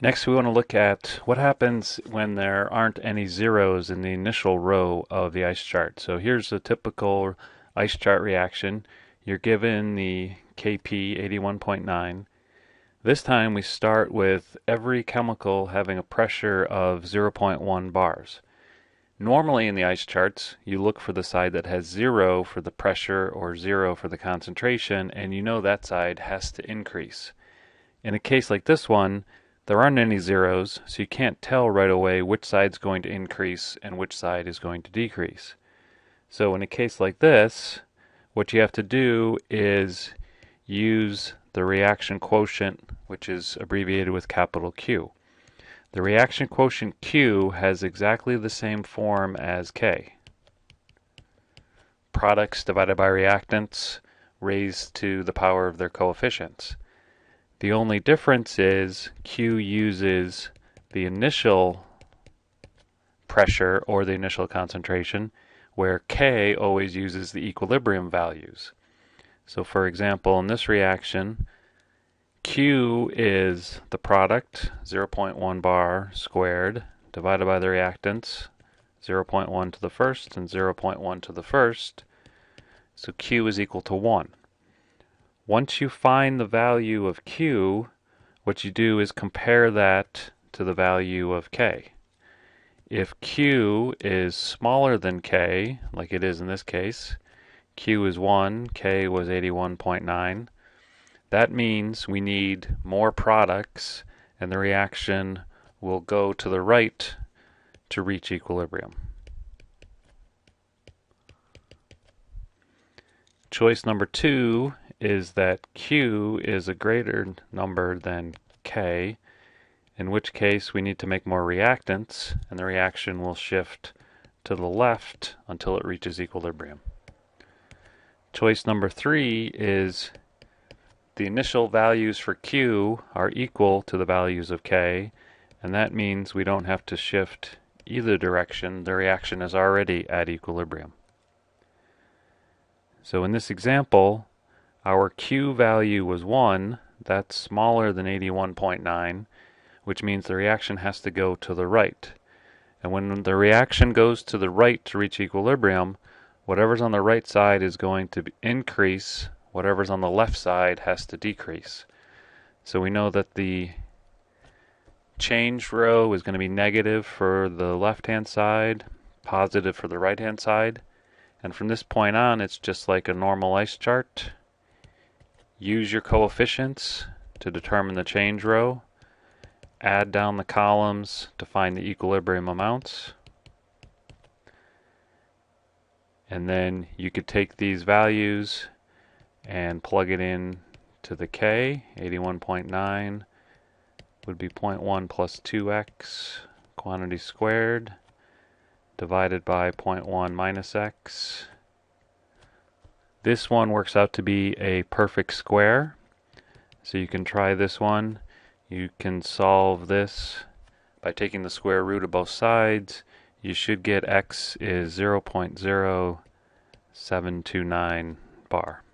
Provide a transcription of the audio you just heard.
Next, we want to look at what happens when there aren't any zeros in the initial row of the ice chart. So here's a typical ice chart reaction. You're given the Kp 81.9. This time we start with every chemical having a pressure of 0.1 bars. Normally in the ice charts, you look for the side that has 0 for the pressure or 0 for the concentration, and you know that side has to increase. In a case like this one, there aren't any zeros, so you can't tell right away which side's going to increase and which side is going to decrease. So in a case like this, what you have to do is use the reaction quotient, which is abbreviated with capital Q. The reaction quotient Q has exactly the same form as K. Products divided by reactants raised to the power of their coefficients. The only difference is Q uses the initial pressure or the initial concentration, where K always uses the equilibrium values. So for example, in this reaction, Q is the product, 0.1 bar squared, divided by the reactants, 0.1 to the first and 0.1 to the first, so Q is equal to 1. Once you find the value of Q, what you do is compare that to the value of K. If Q is smaller than K, like it is in this case, Q is 1, K was 81.9, that means we need more products and the reaction will go to the right to reach equilibrium. Choice number 2 is that Q is a greater number than K, in which case we need to make more reactants and the reaction will shift to the left until it reaches equilibrium. Choice number 3 is the initial values for Q are equal to the values of K, and that means we don't have to shift either direction. The reaction is already at equilibrium. So in this example, our Q value was 1, that's smaller than 81.9, which means the reaction has to go to the right. And when the reaction goes to the right to reach equilibrium, whatever's on the right side is going to increase, whatever's on the left side has to decrease. So we know that the change row is going to be negative for the left-hand side, positive for the right-hand side. And from this point on, it's just like a normal ice chart. Use your coefficients to determine the change row. Add down the columns to find the equilibrium amounts. And then you could take these values and plug it in to the K. 81.9 would be 0.1 plus 2x quantity squared divided by 0.1 minus x. This one works out to be a perfect square, so you can try this one. You can solve this by taking the square root of both sides. You should get x is 0.0729 bar.